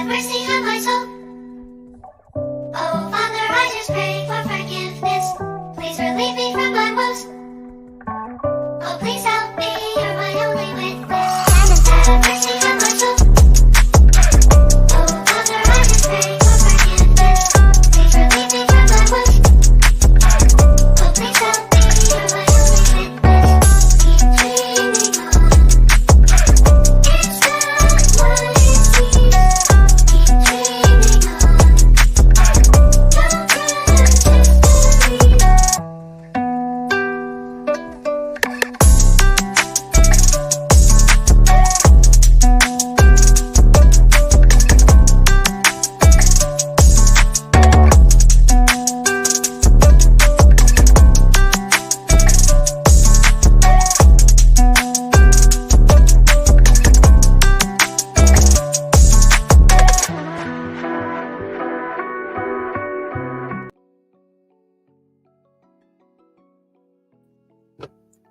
have mercy on my soul. Oh, Father, I just pray for forgiveness. Please relieve me from my woes. Oh, please help me, you're my only witness. Have mercy on my soul. Oh, Father, I just pray for forgiveness. Please relieve me from my woes. Oh, please help me, you're my only witness. Keep dreaming on. It's not what it seems. Keep dreaming on. Don't resist the dream.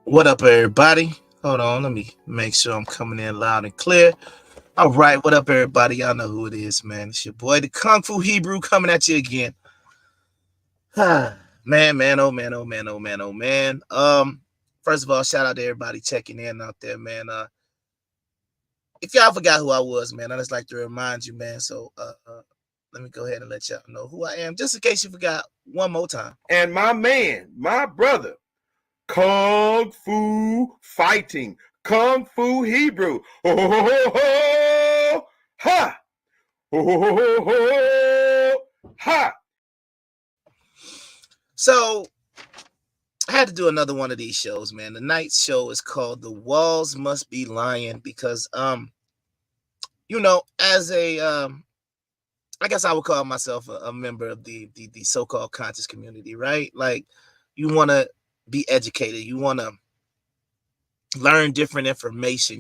What up, everybody? Hold on, let me make sure I'm coming in loud and clear. All right, what up, everybody? Y'all know who it is, man. It's your boy, the Kung Fu Hebrew, coming at you again. Man, oh man, oh man, oh man, oh man. First of all, shout out to everybody checking in out there, man. If y'all forgot who I was, man, I just like to remind you, man. So, let me go ahead and let y'all know who I am, just in case you forgot one more time. And my man, my brother, Kung Fu fighting, Kung Fu Hebrew. Ho, ho, ho, ho, ha! Ho, ho, ho, ho, ha! So, I had to do another one of these shows, man. The night's show is called "The Walls Must Be Lying" because, as a, I guess I would call myself a member of the so-called conscious community, right? Like, you want to be educated, you want to learn different information.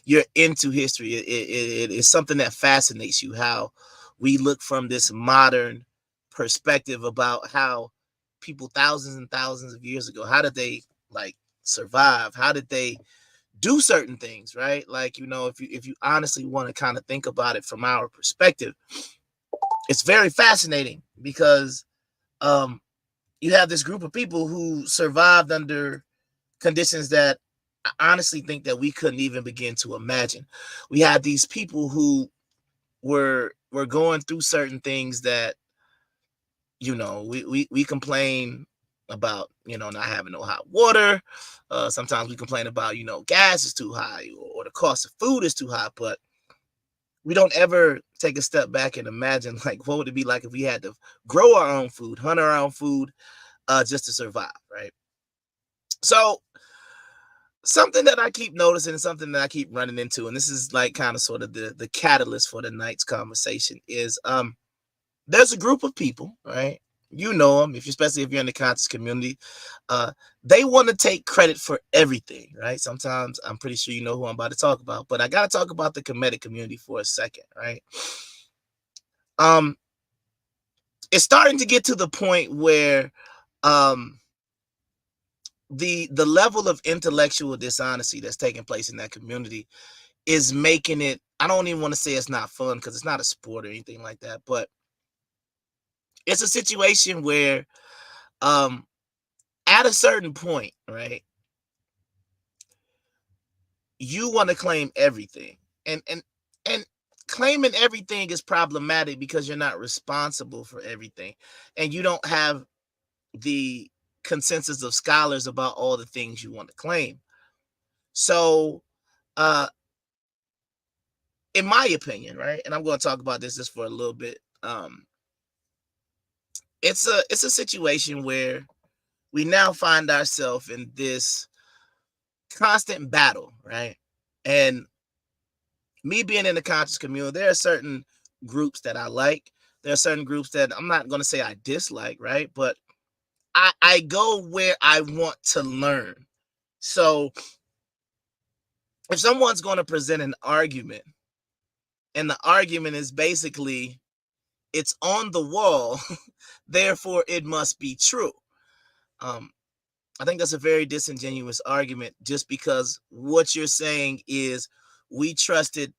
You're into history. It is something that fascinates you. How we look from this modern perspective about how people thousands and thousands of years ago, how did they like survive? How did they do certain things, right? Like, if you honestly want to kind of think about it from our perspective, it's very fascinating because you have this group of people who survived under conditions that I honestly think that we couldn't even begin to imagine. We had these people who were going through certain things that we complain about, not having no hot water. Sometimes we complain about, gas is too high or the cost of food is too high, but we don't ever take a step back and imagine, like, what would it be like if we had to grow our own food, hunt our own food, just to survive, right? So something that I keep noticing, something that I keep running into, and this is like kind of sort of the catalyst for the night's conversation, is there's a group of people, right? You know them, especially if you're in the conscious community. They want to take credit for everything, right? Sometimes I'm pretty sure you know who I'm about to talk about, but I got to talk about the kemetic community for a second, right? It's starting to get to the point where the level of intellectual dishonesty that's taking place in that community is making it, I don't even want to say it's not fun because it's not a sport or anything like that, but it's a situation where at a certain point, right, you want to claim everything, and claiming everything is problematic because you're not responsible for everything, and you don't have the consensus of scholars about all the things you want to claim. So in my opinion, right, and I'm going to talk about this just for a little bit, it's a situation where we now find ourselves in this constant battle, right? And me being in the conscious community, there are certain groups that I like. There are certain groups that I'm not going to say I dislike, right? But I go where I want to learn. So if someone's going to present an argument, and the argument is basically, it's on the wall, therefore it must be true. I think that's a very disingenuous argument, just because what you're saying is we trusted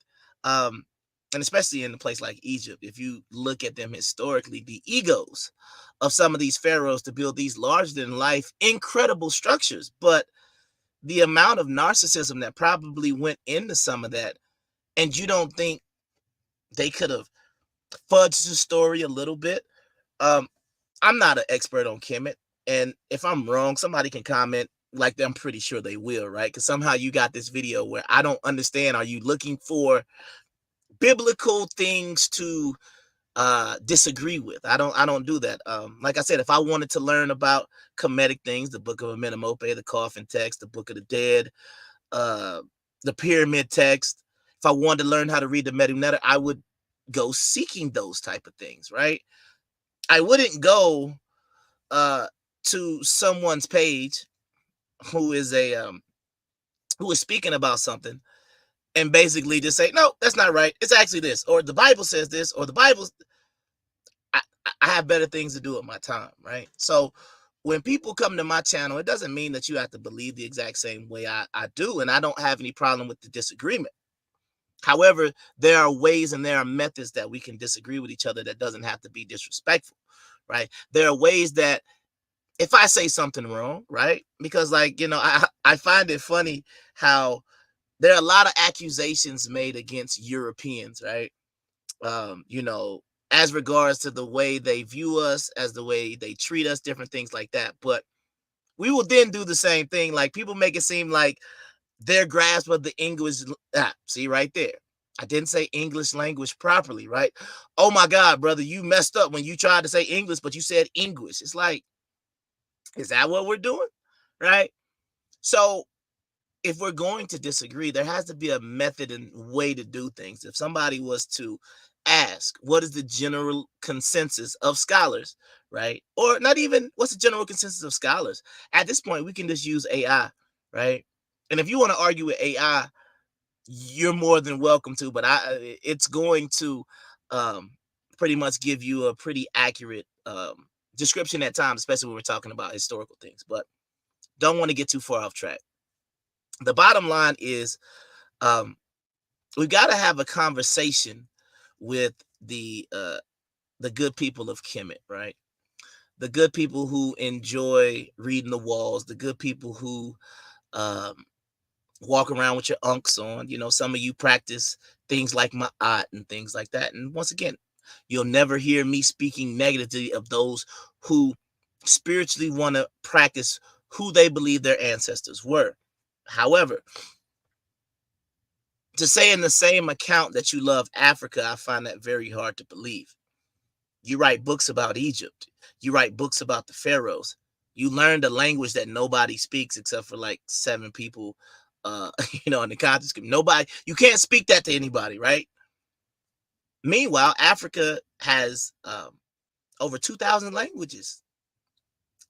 and especially in a place like Egypt, if you look at them historically, the egos of some of these pharaohs to build these larger than life, incredible structures, but the amount of narcissism that probably went into some of that, and you don't think they could have fudged the story a little bit? I'm not an expert on Kemet, and if I'm wrong, somebody can comment. Like, I'm pretty sure they will, right? Because somehow you got this video where I don't understand. Are you looking for biblical things to disagree with? I don't do that. Like I said, if I wanted to learn about kemetic things, the book of Amenemope, the coffin text, the book of the dead, uh the pyramid text, if I wanted to learn how to read the Medu I would go seeking those type of things, right? I wouldn't go uh to someone's page who is a who is speaking about something and basically just say, no, that's not right, it's actually this, or the Bible says this, or the Bible's. I, I have better things to do with my time, right? So when people come to my channel, it doesn't mean that you have to believe the exact same way I do, and I don't have any problem with the disagreement. However, there are ways and there are methods that we can disagree with each other that doesn't have to be disrespectful, right? There are ways that if I say something wrong, right? Because, like, I find it funny how there are a lot of accusations made against Europeans, right? You know, as regards to the way they view us, as the way they treat us, different things like that. But we will then do the same thing. Like, people make it seem like their grasp of the English, see right there. I didn't say English language properly, right? Oh my God, brother, you messed up when you tried to say English, but you said English. It's like, is that what we're doing? Right? So if we're going to disagree, there has to be a method and way to do things. If somebody was to ask, what is the general consensus of scholars, right? Or not even what's the general consensus of scholars? At this point, we can just use AI, right? And if you want to argue with AI, you're more than welcome to, but it's going to um, pretty much give you a pretty accurate description at times, especially when we're talking about historical things. But don't want to get too far off track. The bottom line is, we've got to have a conversation with the good people of Kemet, right? The good people who enjoy reading the walls, the good people who um, walk around with your unks on. You know, some of you practice things like ma'at and things like that. And once again, you'll never hear me speaking negatively of those who spiritually want to practice who they believe their ancestors were. However, to say in the same account that you love Africa, I find that very hard to believe. You write books about Egypt. You write books about the pharaohs. You learned a language that nobody speaks except for like 7 people, in the conscious community. Nobody, you can't speak that to anybody, right? Meanwhile, Africa has over 2,000 languages.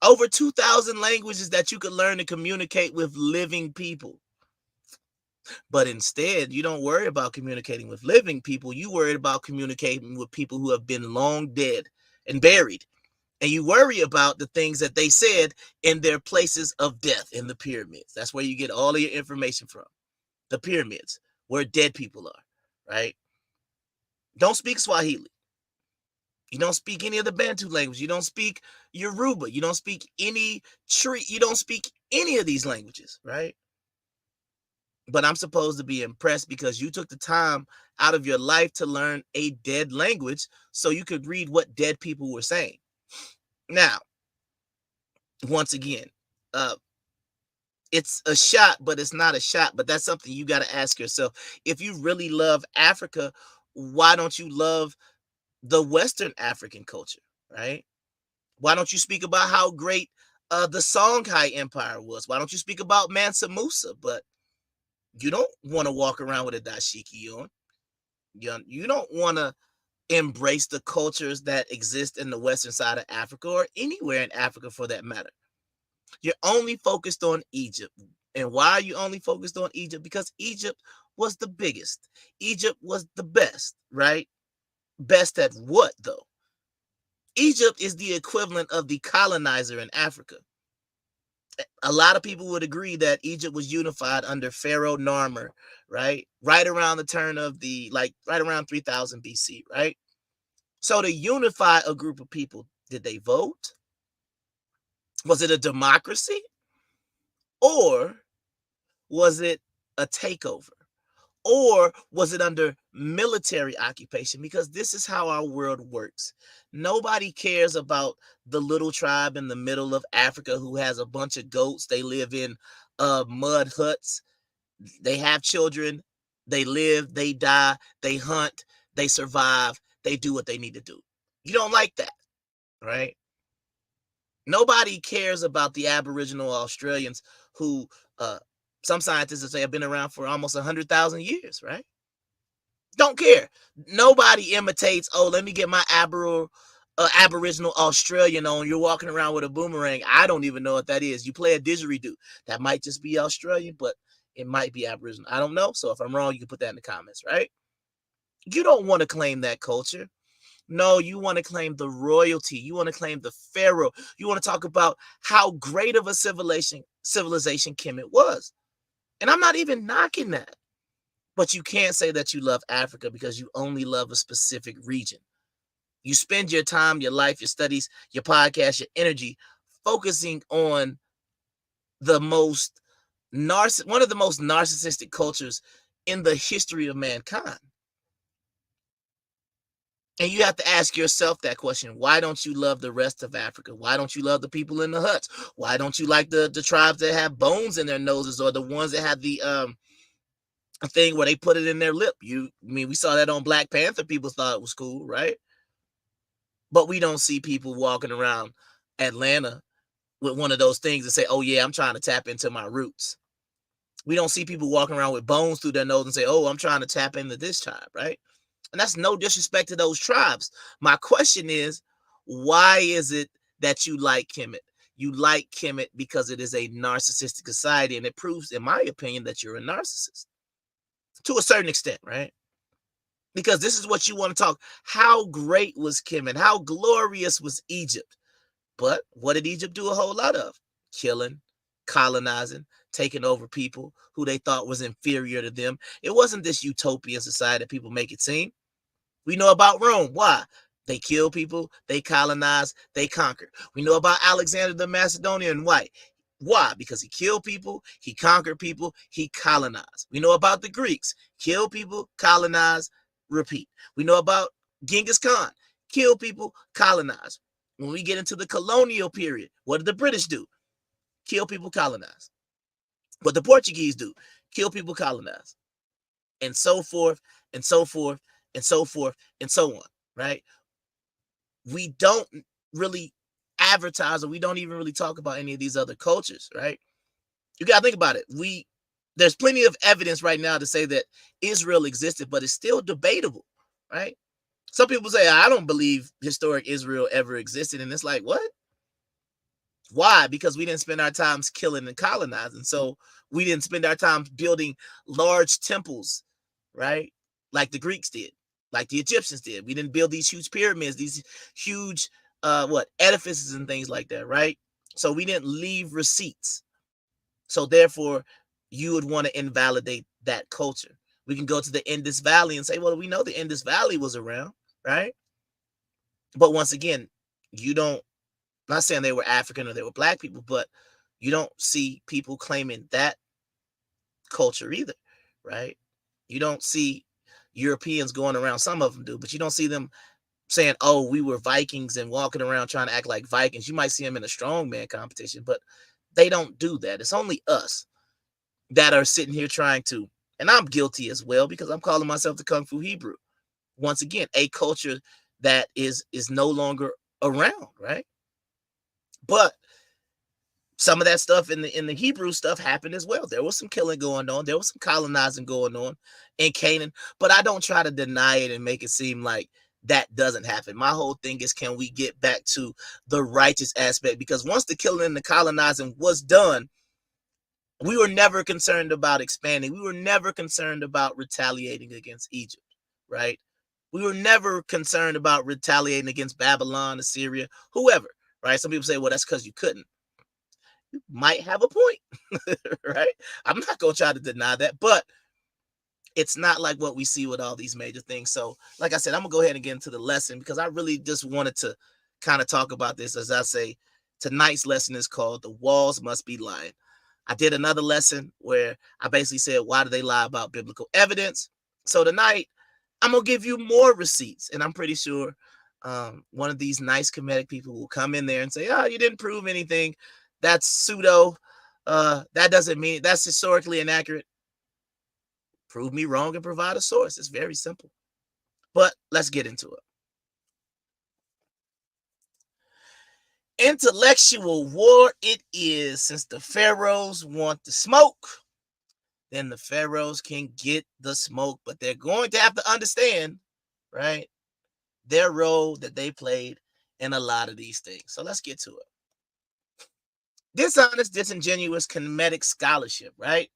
Over 2,000 languages that you could learn to communicate with living people. But instead, you don't worry about communicating with living people. You worry about communicating with people who have been long dead and buried. And you worry about the things that they said in their places of death in the pyramids. That's where you get all of your information from. The pyramids, where dead people are, right? Don't speak Swahili. You don't speak any of the Bantu language. You don't speak Yoruba. You don't speak any Tree. You don't speak any of these languages, right? But I'm supposed to be impressed because you took the time out of your life to learn a dead language so you could read what dead people were saying. Now, once again, it's a shot, but it's not a shot. But that's something you got to ask yourself. If you really love Africa, why don't you love the Western African culture, right? Why don't you speak about how great the Songhai Empire was? Why don't you speak about Mansa Musa? But you don't want to walk around with a dashiki on. You don't want to embrace the cultures that exist in the western side of Africa or anywhere in Africa for that matter. You're only focused on Egypt. And why are you only focused on Egypt? Because Egypt was the biggest. Egypt was the best, right? Best at what, though? Egypt is the equivalent of the colonizer in Africa. A lot of people would agree that Egypt was unified under Pharaoh Narmer, right? Right around the turn of right around 3000 BC, right? So to unify a group of people, did they vote? Was it a democracy? Or was it a takeover? Or was it under military occupation? Because this is how our world works. Nobody cares about the little tribe in the middle of Africa who has a bunch of goats. They live in mud huts. They have children. They live, they die, they hunt, they survive, they do what they need to do. You don't like that, right? Nobody cares about the Aboriginal Australians who some scientists say have been around for almost 100,000 years, right? Don't care. Nobody imitates, oh, let me get my Aboriginal Australian on. You're walking around with a boomerang. I don't even know what that is. You play a didgeridoo. That might just be Australian, but it might be Aboriginal. I don't know. So if I'm wrong, you can put that in the comments, right? You don't want to claim that culture. No, you want to claim the royalty. You want to claim the pharaoh. You want to talk about how great of a civilization Kemet was. And I'm not even knocking that. But you can't say that you love Africa because you only love a specific region. You spend your time, your life, your studies, your podcast, your energy focusing on one of the most narcissistic cultures in the history of mankind. And you have to ask yourself that question. Why don't you love the rest of Africa? Why don't you love the people in the huts? Why don't you like the tribes that have bones in their noses, or the ones that have the thing where they put it in their lip? We saw that on Black Panther. People thought it was cool, right? But we don't see people walking around Atlanta with one of those things and say, oh yeah, I'm trying to tap into my roots. We don't see people walking around with bones through their nose and say, oh, I'm trying to tap into this tribe, right? And that's no disrespect to those tribes. My question is, why is it that you like Kemet? You like Kemet because it is a narcissistic society, and it proves, in my opinion, that you're a narcissist to a certain extent, right? Because this is what you want to talk. How great was Kemet? How glorious was Egypt? But what did Egypt do a whole lot of? Killing, colonizing, taking over people who they thought was inferior to them. It wasn't this utopian society that people make it seem. We know about Rome. Why? They killed people, they colonized, they conquered. We know about Alexander the Macedonian. Why? Because he killed people, he conquered people, he colonized. We know about the Greeks. Kill people, colonize, repeat. We know about Genghis Khan. Kill people, colonize. When we get into the colonial period, what did the British do? Kill people, colonize. What the Portuguese do? Kill people, colonize. And so forth, and so forth, and so forth, and so on, right? We don't really advertise, or we don't even really talk about any of these other cultures, right? You got to think about it. There's plenty of evidence right now to say that Israel existed, but it's still debatable, right? Some people say, I don't believe historic Israel ever existed. And it's like, what? Why? Because we didn't spend our time killing and colonizing. So we didn't spend our time building large temples, right? Like the Greeks did, like the Egyptians did. We didn't build these huge pyramids, these huge edifices and things like that, right? So we didn't leave receipts. So therefore, you would want to invalidate that culture. We can go to the Indus Valley and say, well, we know the Indus Valley was around, right? But once again, I'm not saying they were African or they were Black people, but you don't see people claiming that culture either, right? You don't see Europeans going around, some of them do, but you don't see them saying, oh, we were Vikings and walking around trying to act like Vikings. You might see them in a strongman competition, but they don't do that. It's only us that are sitting here trying to, and I'm guilty as well, because I'm calling myself the Kung Fu Hebrew. Once again, a culture that is no longer around, right? But some of that stuff in the Hebrew stuff happened as well. There was some killing going on. There was some colonizing going on in Canaan. But I don't try to deny it and make it seem like that doesn't happen. My whole thing is, can we get back to the righteous aspect? Because once the killing and the colonizing was done, we were never concerned about expanding. We were never concerned about retaliating against Egypt, right? We were never concerned about retaliating against Babylon, Assyria, whoever, right? Some people say, well, that's because you couldn't. You might have a point, right? I'm not going to try to deny that, but it's not like what we see with all these major things. So, like I said, I'm going to go ahead and get into the lesson because I really just wanted to kind of talk about this. As I say, tonight's lesson is called The Walls Must Be Lying. I did another lesson where I basically said, why do they lie about biblical evidence? So tonight, I'm going to give you more receipts. And I'm pretty sure one of these nice kemetic people will come in there and say, oh, you didn't prove anything. That's pseudo. That doesn't mean that's historically inaccurate. Prove me wrong and provide a source. It's very simple. But let's get into it. Intellectual war it is, since the pharaohs want the smoke. Then the pharaohs can get the smoke, but they're going to have to understand, right, their role that they played in a lot of these things. So let's get to it. Dishonest, disingenuous, kemetic scholarship, right?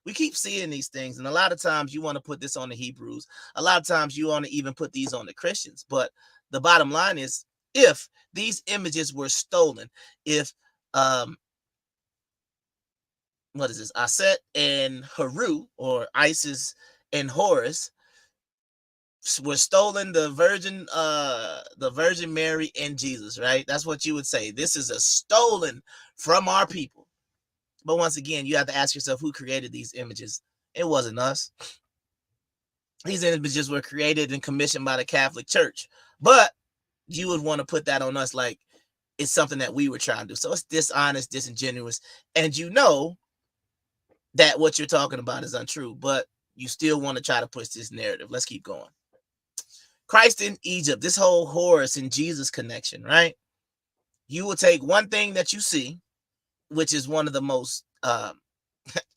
We keep seeing these things, and a lot of times you want to put this on the Hebrews. A lot of times you want to even put these on the Christians. But the bottom line is, if these images were stolen, if what is this? Aset and Haru, or Isis and Horus, were stolen, the Virgin Mary and Jesus, right? That's what you would say. This is a stolen from our people. But once again, you have to ask yourself, who created these images? It wasn't us. These images were created and commissioned by the Catholic Church. But you would want to put that on us like it's something that we were trying to do. So it's dishonest, disingenuous, and you know that what you're talking about is untrue, but you still want to try to push this narrative. Let's keep going. Christ in Egypt, this whole Horus and Jesus connection, right? You will take one thing that you see, which is one of the most,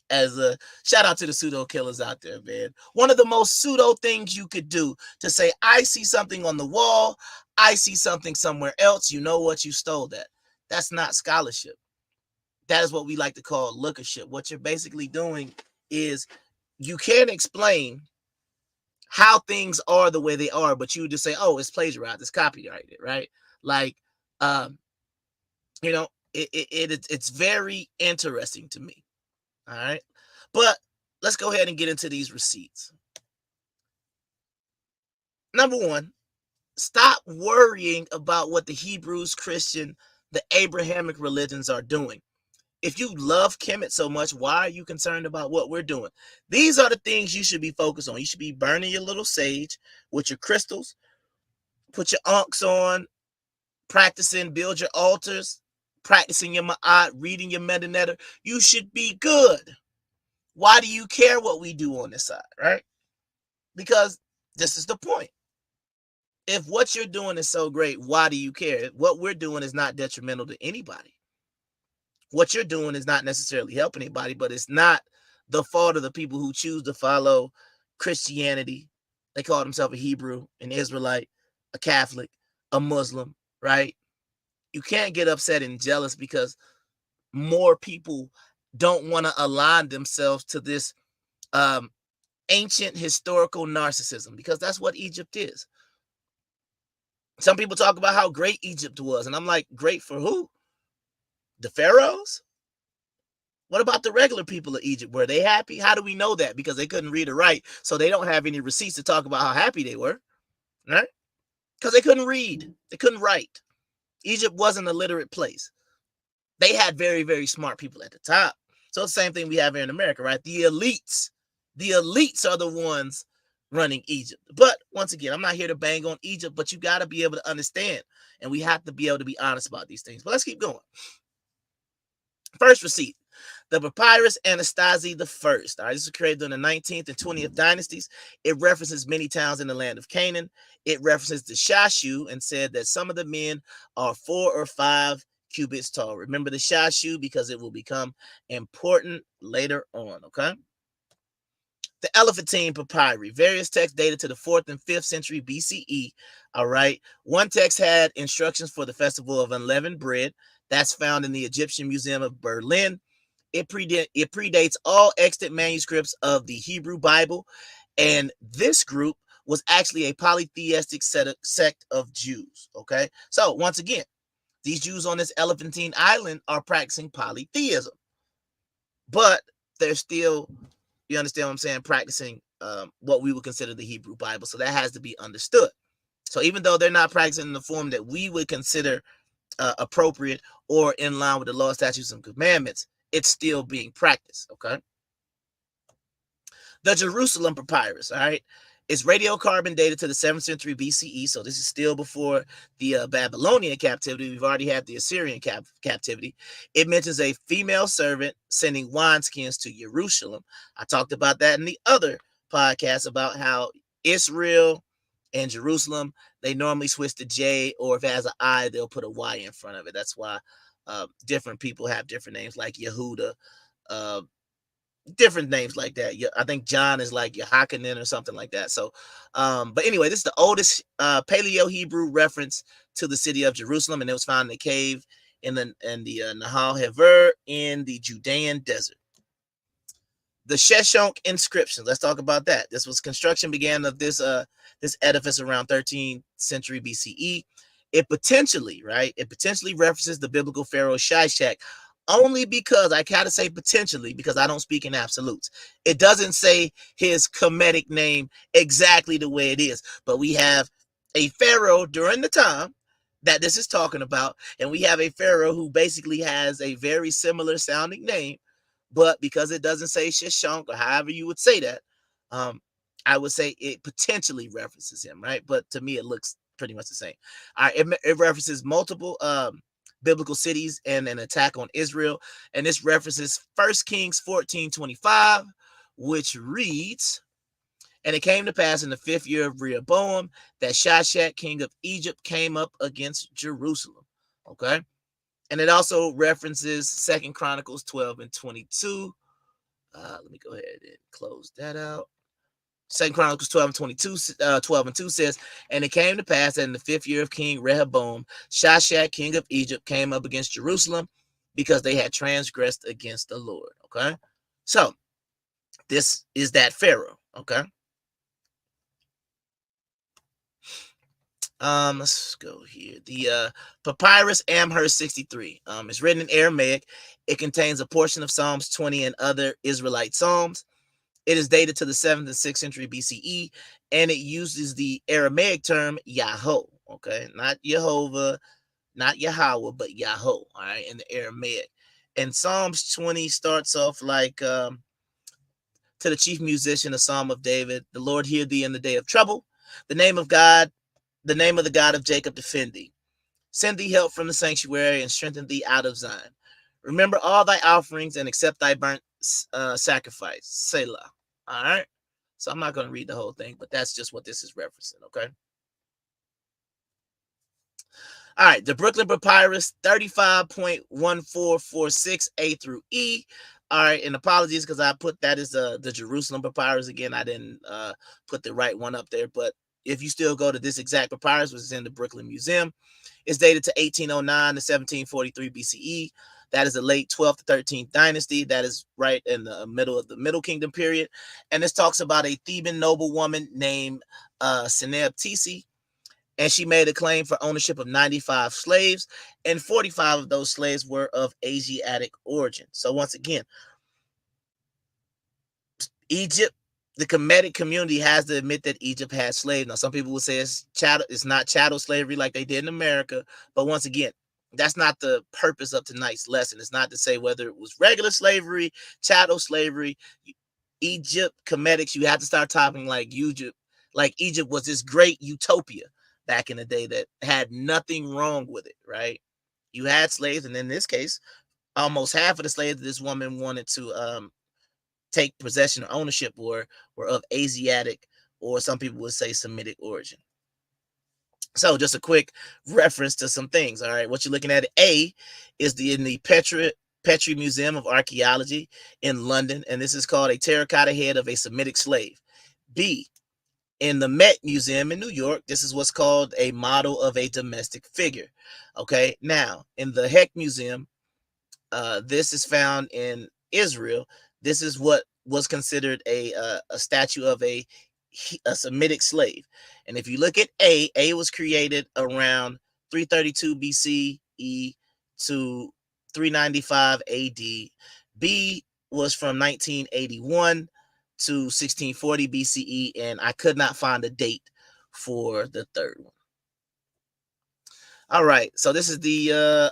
as a shout out to the pseudo killers out there, man. One of the most pseudo things you could do to say, I see something on the wall, I see something somewhere else. You know what? You stole that. That's not scholarship. That is what we like to call lookership. What you're basically doing is you can't explain how things are the way they are, but you just say, oh, it's plagiarized, it's copyrighted, right? Like, you know, it's very interesting to me. All right. But let's go ahead and get into these receipts. Number one, stop worrying about what the Hebrews, Christian, the Abrahamic religions are doing. If you love Kemet so much, why are you concerned about what we're doing? These are the things you should be focused on. You should be burning your little sage with your crystals, put your unks on, practicing, build your altars, practicing your ma'at, reading your metanetter. You should be good. Why do you care what we do on this side, right? Because this is the point. If what you're doing is so great, why do you care? What we're doing is not detrimental to anybody. What you're doing is not necessarily helping anybody, but it's not the fault of the people who choose to follow Christianity. They call themselves a Hebrew, an Israelite, a Catholic, a Muslim, right? You can't get upset and jealous because more people don't want to align themselves to this ancient historical narcissism, because that's what Egypt is. Some people talk about how great Egypt was, and I'm like, great for who? The pharaohs? What about the regular people of Egypt? Were they happy? How do we know that? Because they couldn't read or write, so they don't have any receipts to talk about how happy they were, right? Because they couldn't read, they couldn't write. Egypt wasn't a literate place. They had very, very smart people at the top. So it's the same thing we have here in America, right? The elites are the ones running Egypt. But once again, I'm not here to bang on Egypt, but you got to be able to understand, and we have to be able to be honest about these things. But let's keep going. First receipt, the papyrus Anastasi the First. All right, this was created during the 19th and 20th dynasties. It references many towns in the land of Canaan. It references the Shashu and said that some of the men are 4 or 5 cubits tall. Remember the Shashu because it will become important later on, okay? The Elephantine Papyri, various texts dated to the 4th and 5th century BCE. All right. One text had instructions for the festival of unleavened bread. That's found in the Egyptian Museum of Berlin. It predates all extant manuscripts of the Hebrew Bible. And this group was actually a polytheistic sect of Jews. Okay. So once again, These Jews on this Elephantine Island are practicing polytheism, but they're still, you understand what I'm saying, practicing what we would consider the Hebrew Bible. So that has to be understood. So even though they're not practicing in the form that we would consider appropriate or in line with the law, statutes, and commandments, it's still being practiced. Okay. The Jerusalem papyrus, all right, it's radiocarbon dated to the 7th century BCE. So this is still before the Babylonian captivity. We've already had the Assyrian captivity. It mentions a female servant sending wineskins to Jerusalem. I talked about that in the other podcast about how Israel and Jerusalem, they normally switch the J, or if it has an I, they'll put a Y in front of it. That's why different people have different names, like Yehuda, different names like that. I think John is like Yehochanan or something like that. So, but anyway, this is the oldest Paleo-Hebrew reference to the city of Jerusalem, and it was found in a cave in the Nahal Hever in the Judean desert. The Sheshonk inscription. Let's talk about that. This was construction began of this edifice around 13th century BCE. It potentially references the biblical pharaoh Shishak, only because I gotta say potentially, because I don't speak in absolutes. It doesn't say his Kemetic name exactly the way it is, but we have a pharaoh during the time that this is talking about, and we have a pharaoh who basically has a very similar sounding name, but because it doesn't say Shishonk or however you would say that, I would say it potentially references him, right? But to me, it looks pretty much the same. All right, it references multiple biblical cities and an attack on Israel. And this references 1 Kings 14:25, which reads, and it came to pass in the 5th year of Rehoboam that Shishak, king of Egypt, came up against Jerusalem. Okay. And it also references 2 Chronicles 12:22. Let me go ahead and close that out. 2 Chronicles 12:2 says, and it came to pass that in the 5th year of King Rehoboam, Shishak, king of Egypt, came up against Jerusalem because they had transgressed against the Lord. Okay. So this is that Pharaoh. Okay. Let's go here. The papyrus Amherst 63. It's written in Aramaic. It contains a portion of Psalms 20 and other Israelite psalms. It is dated to the 7th and 6th century BCE, and it uses the Aramaic term Yahweh, okay? Not Jehovah, not Yahweh, but Yahweh, all right, in the Aramaic. And Psalms 20 starts off like, to the chief musician, a psalm of David, the Lord hear thee in the day of trouble. The name of the God of Jacob defend thee. Send thee help from the sanctuary and strengthen thee out of Zion. Remember all thy offerings and accept thy burnt sacrifice. Selah. All right. So I'm not going to read the whole thing, but that's just what this is referencing. Okay. All right. The Brooklyn Papyrus 35.1446 A through E. All right. And apologies because I put that as the Jerusalem Papyrus again. I didn't put the right one up there, but if you still go to this exact papyrus, which is in the Brooklyn Museum, it's dated to 1809 to 1743 BCE. That is the late 12th to 13th dynasty. That is right in the middle of the Middle Kingdom period. And this talks about a Theban noblewoman named Senebtisi. And she made a claim for ownership of 95 slaves, and 45 of those slaves were of Asiatic origin. So once again, Egypt, the Kemetic community has to admit that Egypt had slaves. Now, some people will say it's not chattel slavery like they did in America. But once again, that's not the purpose of tonight's lesson. It's not to say whether it was regular slavery, chattel slavery, Egypt, Kemetics. You have to start talking like Egypt. Like Egypt was this great utopia back in the day that had nothing wrong with it, right? You had slaves, and in this case, almost half of the slaves that this woman wanted to take possession or ownership were of Asiatic, or some people would say Semitic origin. So just a quick reference to some things. All right, what you're looking at A is in the Petrie Museum of Archaeology in London, and this is called a terracotta head of a Semitic slave. B, in the Met Museum in New York, this is what's called a model of a domestic figure. Okay, now in the Heck Museum, this is found in Israel. This is what was considered a statue of a Semitic slave. And if you look at A was created around 332 BC BCE to 395 AD. B was from 1981 to 1640 BCE, and I could not find a date for the third one. All right, so this is the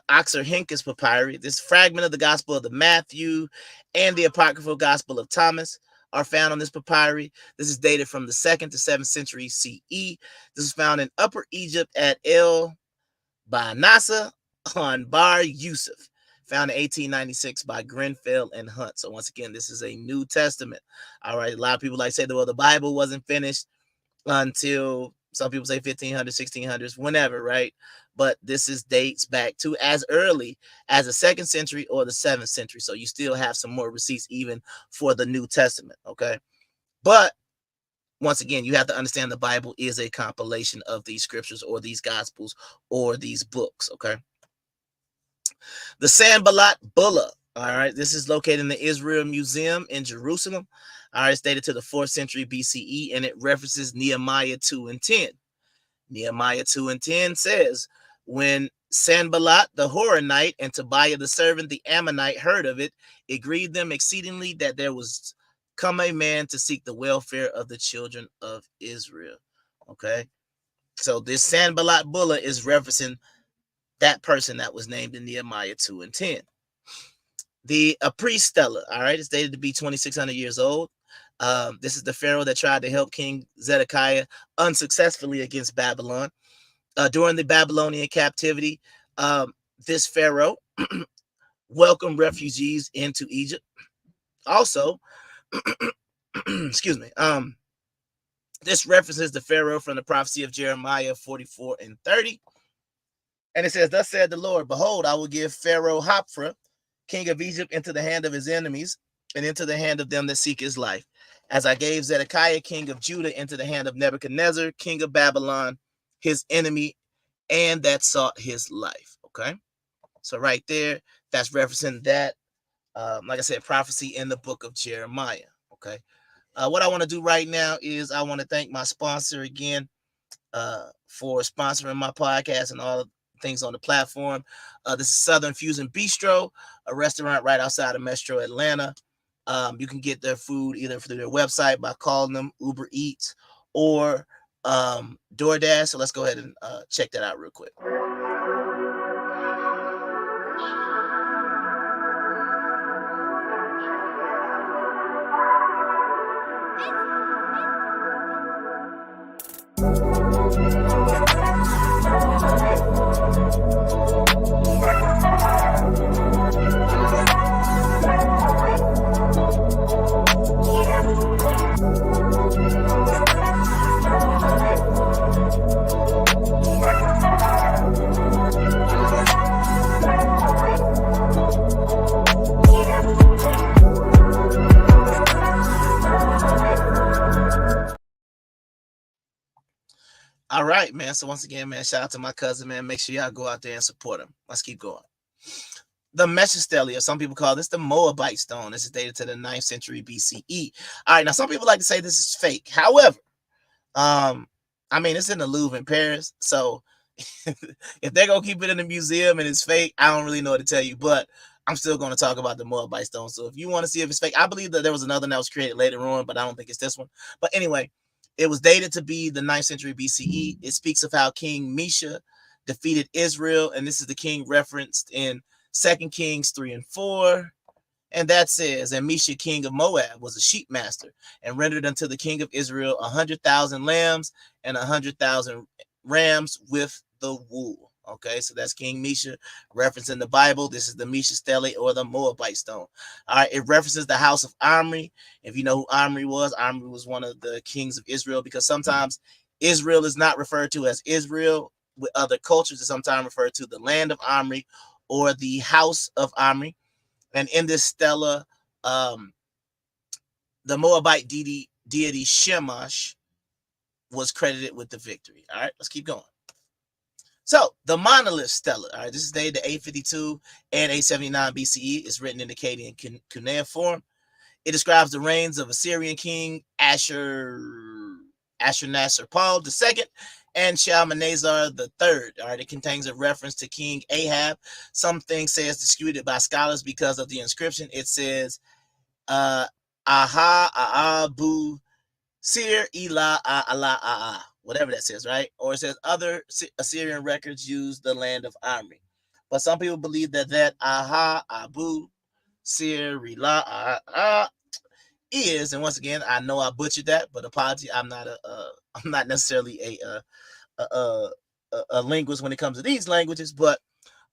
Oxyrhynchus papyri. This fragment of the Gospel of the Matthew and the apocryphal Gospel of Thomas are found on this papyri. This is dated from the 2nd to 7th century CE. This is found in Upper Egypt at El Banasa on Bar Yusuf, found in 1896 by Grenfell and Hunt. So once again, this is a New Testament. All right, a lot of people like say, well, the Bible wasn't finished until, some people say 1500s, 1600s, whenever, right? But this is dates back to as early as the 2nd century or the 7th century. So you still have some more receipts even for the New Testament, okay? But once again, you have to understand the Bible is a compilation of these scriptures or these gospels or these books, okay? The Sanballat Bulla, all right, this is located in the Israel Museum in Jerusalem. All right, it's dated to the 4th century BCE, and it references Nehemiah 2 and 10. Nehemiah 2 and 10 says, when Sanballat the Horonite and Tobiah the servant the Ammonite heard of it, it grieved them exceedingly that there was come a man to seek the welfare of the children of Israel. Okay, so this Sanballat Bulla is referencing that person that was named in Nehemiah 2 and 10. The Apries Stela, all right, it's dated to be 2,600 years old. This is the pharaoh that tried to help King Zedekiah unsuccessfully against Babylon. During the Babylonian captivity, this pharaoh welcomed refugees into Egypt. Also, excuse me, this references the pharaoh from the prophecy of Jeremiah 44 and 30. And it says, thus said the Lord, behold, I will give Pharaoh Hophra, king of Egypt, into the hand of his enemies and into the hand of them that seek his life, as I gave Zedekiah, king of Judah, into the hand of Nebuchadnezzar, king of Babylon, his enemy, and that sought his life. Okay, so right there, that's referencing that, like I said, prophecy in the book of Jeremiah. Okay, what I want to do right now is I want to thank my sponsor again for sponsoring my podcast and all things on the platform. This is Southern Fusion Bistro, a restaurant right outside of Metro Atlanta. You can get their food either through their website by calling them Uber Eats or DoorDash. So let's go ahead and check that out real quick. All right, man. So once again, man, shout out to my cousin, man. Make sure y'all go out there and support him. Let's keep going. The Mesha, or some people call this the Moabite stone. This is dated to the 9th century BCE. All right, now some people like to say this is fake. However, I mean, it's in the Louvre in Paris, so if they're gonna keep it in the museum and it's fake, I don't really know what to tell you. But I'm still going to talk about the Moabite stone. So if you want to see if it's fake, I believe that there was another that was created later on, but I don't think it's this one. But anyway, it was dated to be the 9th century BCE. It speaks of how King Mesha defeated Israel, and this is the king referenced in 2 Kings 3 and 4. And that says, and Mesha, king of Moab, was a sheep master, and rendered unto the king of Israel 100,000 lambs and 100,000 rams with the wool. Okay, so that's King Mesha referenced in the Bible. This is the Mesha stele or the Moabite stone. All right, it references the house of Omri. If you know who Omri was one of the kings of Israel, because sometimes Israel is not referred to as Israel with other cultures. It's sometimes referred to the land of Omri or the house of Omri. And in this stela, the Moabite deity Shamash was credited with the victory. All right, let's keep going. So the monolith stela, all right, this is dated to 852 and 879 BCE. It's written in Akkadian cuneiform. It describes the reigns of Assyrian king Ashur Ashurnasirpal II and Shalmaneser III. All right, it contains a reference to King Ahab. Some things say it's disputed by scholars because of the inscription. It says, Aha Abu Sir Ela Allah whatever that says, right? Or it says other Assyrian records use the land of Amri. But some people believe that Aha Abu Sir Ela is, and once again, I know I butchered that, but apology, I'm not necessarily a linguist when it comes to these languages, but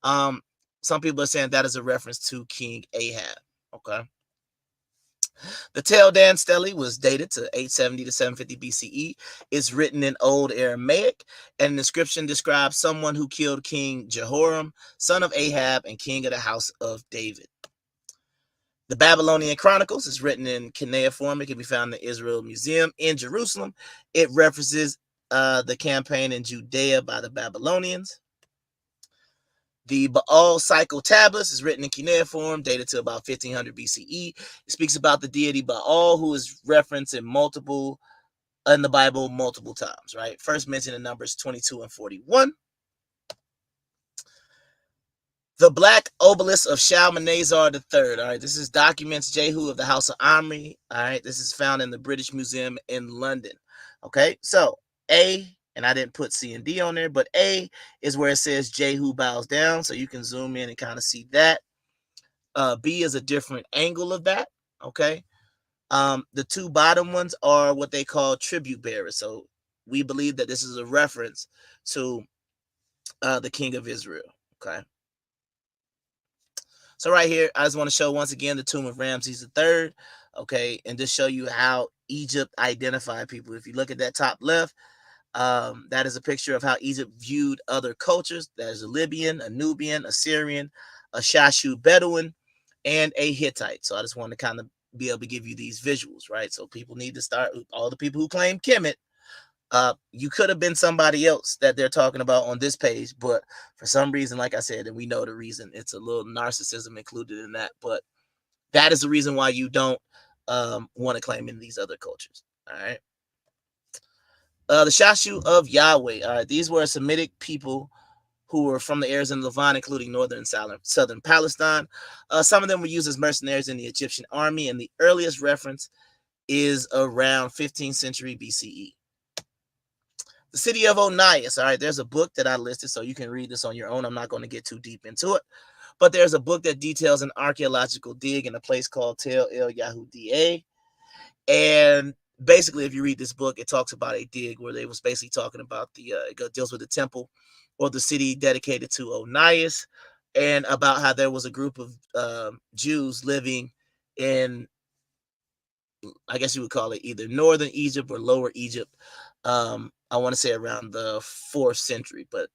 some people are saying that is a reference to King Ahab. Okay. The Tel Dan stele was dated to 870 to 750 BCE. It's written in Old Aramaic, and the inscription describes someone who killed King Jehoram, son of Ahab, and king of the house of David. The Babylonian Chronicles is written in cuneiform. It can be found in the Israel Museum in Jerusalem. It references the campaign in Judea by the Babylonians. The Baal Cycle Tablets is written in cuneiform, dated to about 1500 BCE. It speaks about the deity Baal, who is referenced in the Bible multiple times, right? First mentioned in Numbers 22 and 41. The Black Obelisk of Shalmaneser III. All right, this is documents Jehu of the House of Omri. All right, this is found in the British Museum in London. Okay, so A, and I didn't put C and D on there, but A is where it says Jehu bows down, so you can zoom in and kind of see that. B is a different angle of that. Okay, the two bottom ones are what they call tribute bearers. So we believe that this is a reference to the king of Israel. Okay. So right here, I just want to show once again the tomb of Ramses III, okay, and just show you how Egypt identified people. If you look at that top left, that is a picture of how Egypt viewed other cultures. There's a Libyan, a Nubian, a Syrian, a Shashu Bedouin, and a Hittite. So I just want to kind of be able to give you these visuals, right? So people need to start, all the people who claim Kemet, you could have been somebody else that they're talking about on this page, but for some reason, like I said, and we know the reason, it's a little narcissism included in that, but that is the reason why you don't want to claim in these other cultures. All right. The Shashu of Yahweh. All right, these were Semitic people who were from the areas in Levant, including northern and southern Palestine. Some of them were used as mercenaries in the Egyptian army, and the earliest reference is around 15th century BCE. The city of Onias. All right, there's a book that I listed, so you can read this on your own. I'm not going to get too deep into it, but there's a book that details an archaeological dig in a place called Tel El Yahudieh. And basically, if you read this book, it talks about a dig where they was basically talking about it deals with the temple or the city dedicated to Onias, and about how there was a group of Jews living in, I guess you would call it either northern Egypt or lower Egypt. I want to say around the 4th century, but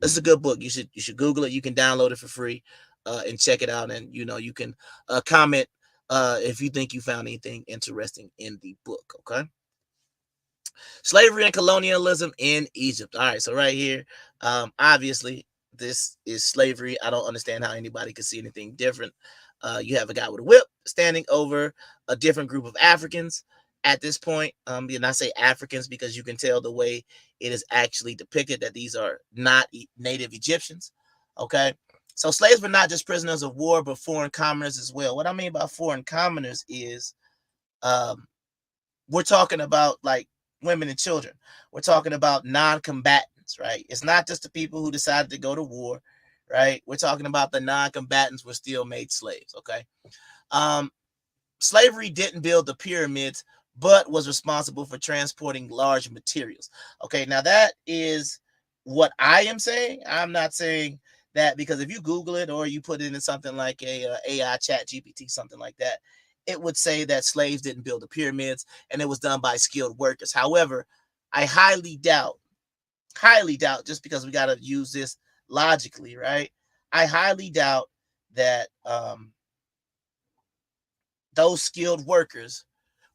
it's a good book. You should Google it. You can download it for free and check it out. And you can comment if you think you found anything interesting in the book. Okay. Slavery and colonialism in Egypt. All right, so right here, obviously this is slavery. I don't understand how anybody could see anything different. You have a guy with a whip standing over a different group of Africans at this point. And I say Africans because you can tell the way it is actually depicted that these are not native Egyptians. Okay, so slaves were not just prisoners of war, but foreign commoners as well. What I mean by foreign commoners is we're talking about like women and children. We're talking about non-combatants, right? It's not just the people who decided to go to war, right? We're talking about the non-combatants were still made slaves, okay? Slavery didn't build the pyramids, but was responsible for transporting large materials. Okay, now that is what I am saying. I'm not saying that because if you Google it or you put it in something like a AI chat GPT, something like that, it would say that slaves didn't build the pyramids and it was done by skilled workers. However, I highly doubt, just because we got to use this logically, right? I highly doubt that those skilled workers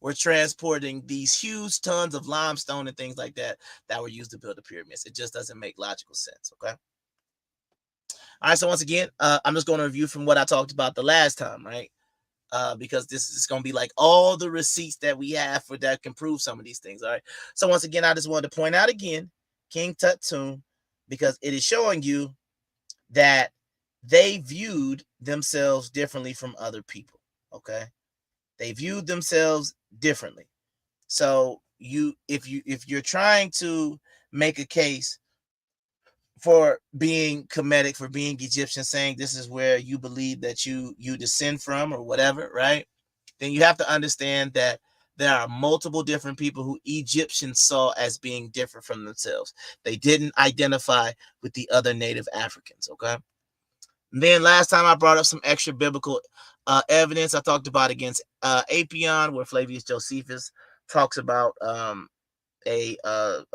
were transporting these huge tons of limestone and things like that that were used to build the pyramids. It just doesn't make logical sense, okay? All right, so once again, I'm just going to review from what I talked about the last time, right? because this is going to be like all the receipts that we have for that can prove some of these things. All right. So once again, I just wanted to point out again, King Tut tomb, because it is showing you that they viewed themselves differently from other people. Okay. They viewed themselves differently. So if you're trying to make a case for being Kemetic, for being Egyptian, saying this is where you believe that you descend from or whatever, right? Then you have to understand that there are multiple different people who Egyptians saw as being different from themselves. They didn't identify with the other native Africans, okay? And then last time I brought up some extra biblical evidence. I talked about against Apion, where Flavius Josephus talks about a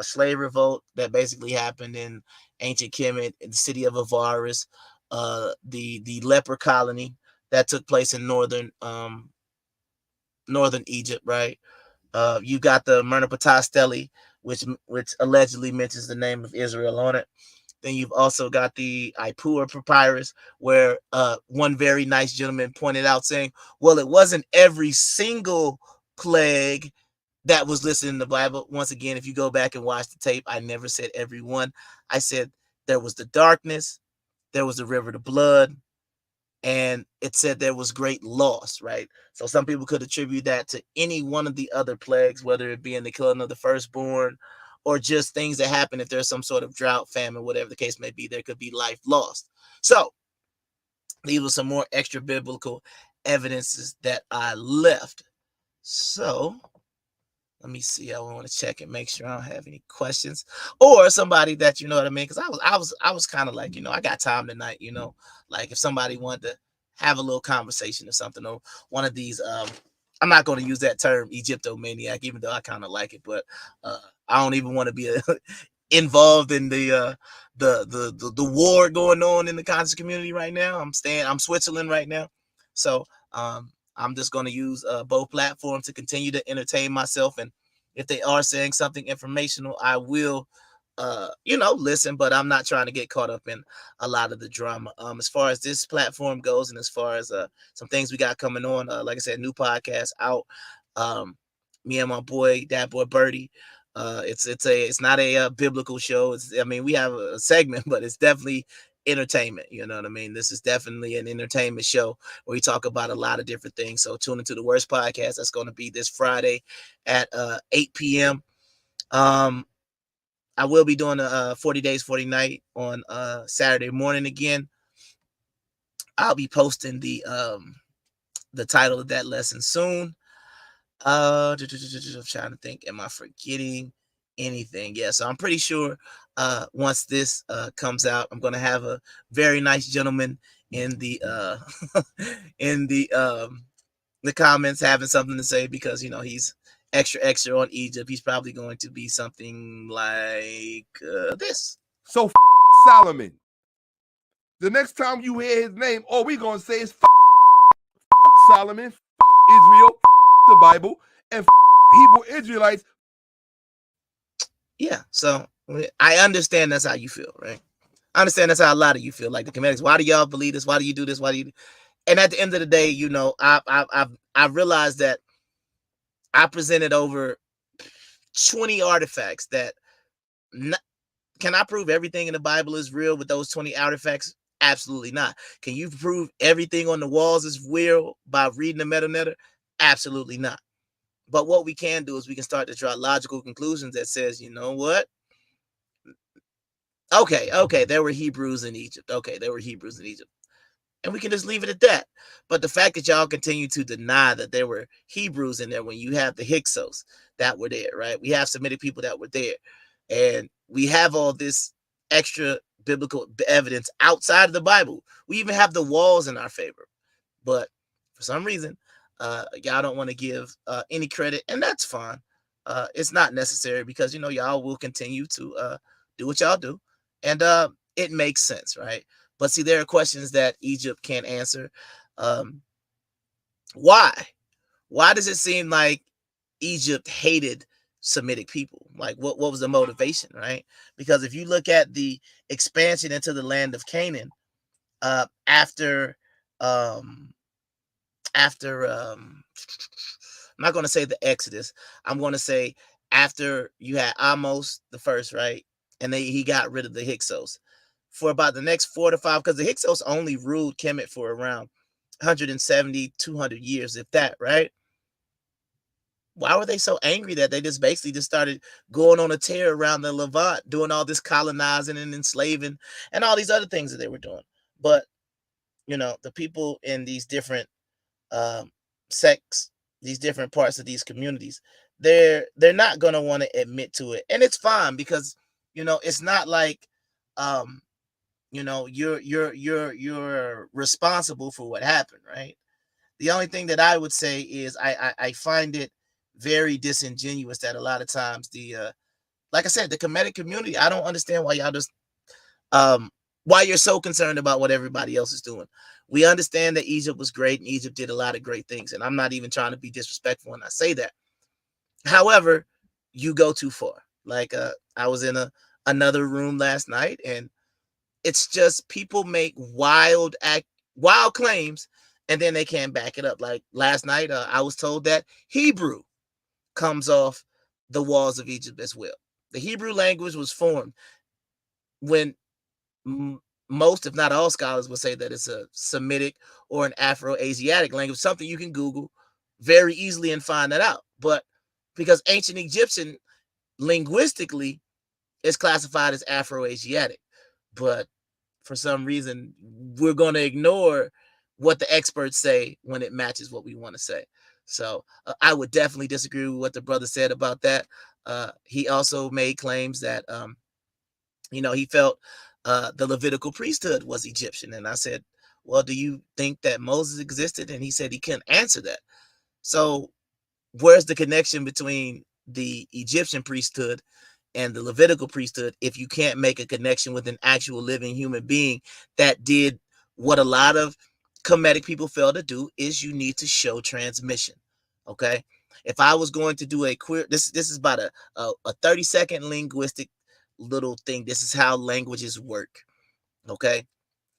slave revolt that basically happened in ancient Kemet, in the city of Avaris, the leper colony that took place in northern Egypt, right? You got the Merneptah stele, which allegedly mentions the name of Israel on it. Then you've also got the Ipuwer papyrus, where one very nice gentleman pointed out saying, well, it wasn't every single plague that was listed in the Bible. Once again, if you go back and watch the tape, I never said every one. I said there was the darkness, there was the river of blood, and it said there was great loss, right? So some people could attribute that to any one of the other plagues, whether it be in the killing of the firstborn or just things that happen if there's some sort of drought, famine, whatever the case may be. There could be life lost. So these were some more extra biblical evidences that I left. So let me see. I want to check and make sure I don't have any questions, or somebody that you know what I mean. Because I was kind of like, I got time tonight. Like if somebody wanted to have a little conversation or something, or one of these. I'm not going to use that term Egyptomaniac, even though I kind of like it, but I don't even want to be involved in the war going on in the conscious community right now. I'm Switzerland right now, so I'm just going to use both platforms to continue to entertain myself. And if they are saying something informational, I will, listen, but I'm not trying to get caught up in a lot of the drama. As far as this platform goes, and as far as some things we got coming on, like I said, new podcast out. Me and my boy, that boy Birdie. It's not a biblical show. We have a segment, but it's definitely entertainment. You know what I mean? This is definitely an entertainment show where we talk about a lot of different things. So tune into the Worst Podcast. That's going to be this Friday at 8 p.m. I will be doing a 40 days, 40 night on Saturday morning again. I'll be posting the title of that lesson soon. I'm trying to think, am I forgetting anything? Yeah, so I'm pretty sure once this comes out, I'm gonna have a very nice gentleman in the in the comments having something to say, because he's extra on Egypt. He's probably going to be something like this. So Solomon. The next time you hear his name, all we gonna say is Solomon, Israel, the Bible, and Hebrew Israelites. Yeah, so I understand that's how you feel, right? I understand that's how a lot of you feel. Like the Kemetics, why do y'all believe this? Why do you do this? Why do you? And at the end of the day, I realized that I presented over 20 artifacts that can I prove everything in the Bible is real with those 20 artifacts? Absolutely not. Can you prove everything on the walls is real by reading the meta-netter? Absolutely not. But what we can do is we can start to draw logical conclusions that says, you know what? Okay, there were Hebrews in Egypt. Okay, there were Hebrews in Egypt. And we can just leave it at that. But the fact that y'all continue to deny that there were Hebrews in there when you have the Hyksos that were there, right? We have Semitic people that were there. And we have all this extra biblical evidence outside of the Bible. We even have the walls in our favor. But for some reason, y'all don't want to give any credit, and that's fine. It's not necessary, because y'all will continue to do what y'all do, and it makes sense, right? But see, there are questions that Egypt can't answer. Why does it seem like Egypt hated Semitic people? Like, what was the motivation, right? Because if you look at the expansion into the land of Canaan after after I'm not going to say the Exodus. I'm going to say after you had Amos the first, right? And he got rid of the Hyksos for about the next 4 to 5, because the Hyksos only ruled Kemet for around 170, 200 years, if that, right? Why were they so angry that they just basically just started going on a tear around the Levant, doing all this colonizing and enslaving and all these other things that they were doing? But, the people in these different um, sects, these different parts of these communities, they're not going to want to admit to it. And it's fine, because, it's not like, you're responsible for what happened, right? The only thing that I would say is I find it very disingenuous that a lot of times like I said, the Kemetic community, I don't understand why y'all just why you're so concerned about what everybody else is doing. We understand that Egypt was great and Egypt did a lot of great things, and I'm not even trying to be disrespectful when I say that. However, you go too far. Like I was in another room last night, and it's just people make wild claims, and then they can't back it up. Like last night, I was told that Hebrew comes off the walls of Egypt as well. The Hebrew language was formed when most, if not all, scholars would say that it's a Semitic or an Afro-Asiatic language, something you can Google very easily and find that out. But because ancient Egyptian linguistically is classified as Afro-Asiatic, but for some reason we're going to ignore what the experts say when it matches what we want to say. So I would definitely disagree with what the brother said about that. He also made claims that he felt the Levitical priesthood was Egyptian, and I said, well, do you think that Moses existed? And he said he couldn't answer that. So where's the connection between the Egyptian priesthood and the Levitical priesthood if you can't make a connection with an actual living human being that did what a lot of Kemetic people fail to do? Is you need to show transmission. Okay, if I was going to do a queer, this is about a 30-second linguistic little thing. This is how languages work. Okay,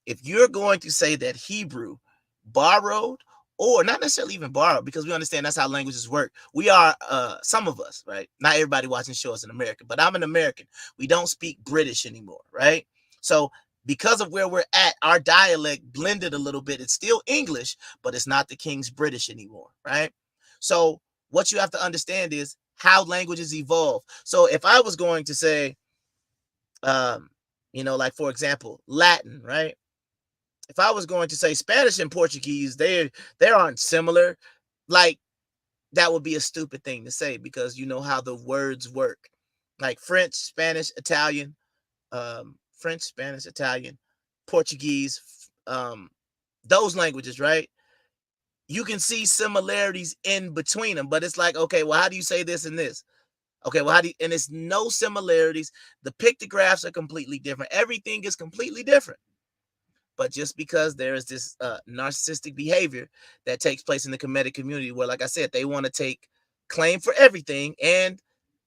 if you're going to say that Hebrew borrowed, or not necessarily even borrowed, because we understand that's how languages work. We are, some of us, right? Not everybody watching shows in America, but I'm an American. We don't speak British anymore, right? So because of where we're at, our dialect blended a little bit. It's still English, but it's not the King's British anymore, right? So what you have to understand is how languages evolve. So if I was going to say, like for example, Latin, right? If I was going to say Spanish and Portuguese, they aren't similar. Like that would be a stupid thing to say, because you know how the words work. Like French, Spanish, Italian, Portuguese, those languages, right? You can see similarities in between them, but it's like, okay, well, how do you say this and this? Okay, well, and it's no similarities. The pictographs are completely different. Everything is completely different. But just because there is this narcissistic behavior that takes place in the Kemetic community, where, like I said, they want to take claim for everything, and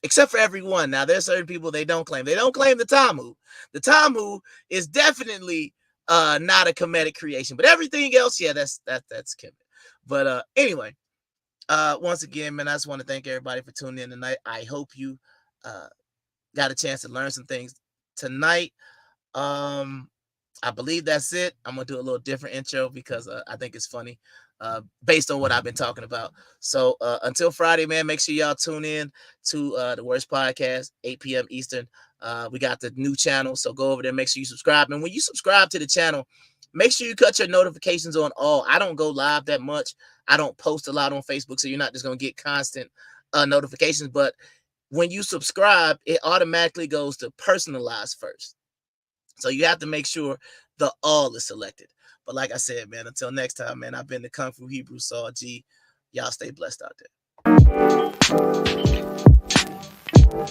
except for everyone. Now, there's certain people they don't claim. They don't claim the Talmud. The Talmud is definitely not a Kemetic creation, but everything else, yeah, that's Kemet. But anyway, once again, man, I just want to thank everybody for tuning in tonight. I hope you got a chance to learn some things tonight. I believe that's it. I'm gonna do a little different intro because I think it's funny, based on what I've been talking about. So until Friday, man, make sure y'all tune in to the Worst Podcast, 8 p.m. Eastern. We got the new channel, so go over there. Make sure you subscribe, and when you subscribe to the channel, make sure you cut your notifications on all. I don't go live that much. I don't post a lot on Facebook, so you're not just gonna get constant notifications. But when you subscribe, it automatically goes to personalized first. So you have to make sure the all is selected. But like I said, man, until next time, man, I've been the Kung Fu Hebrew Saw G. Y'all stay blessed out there.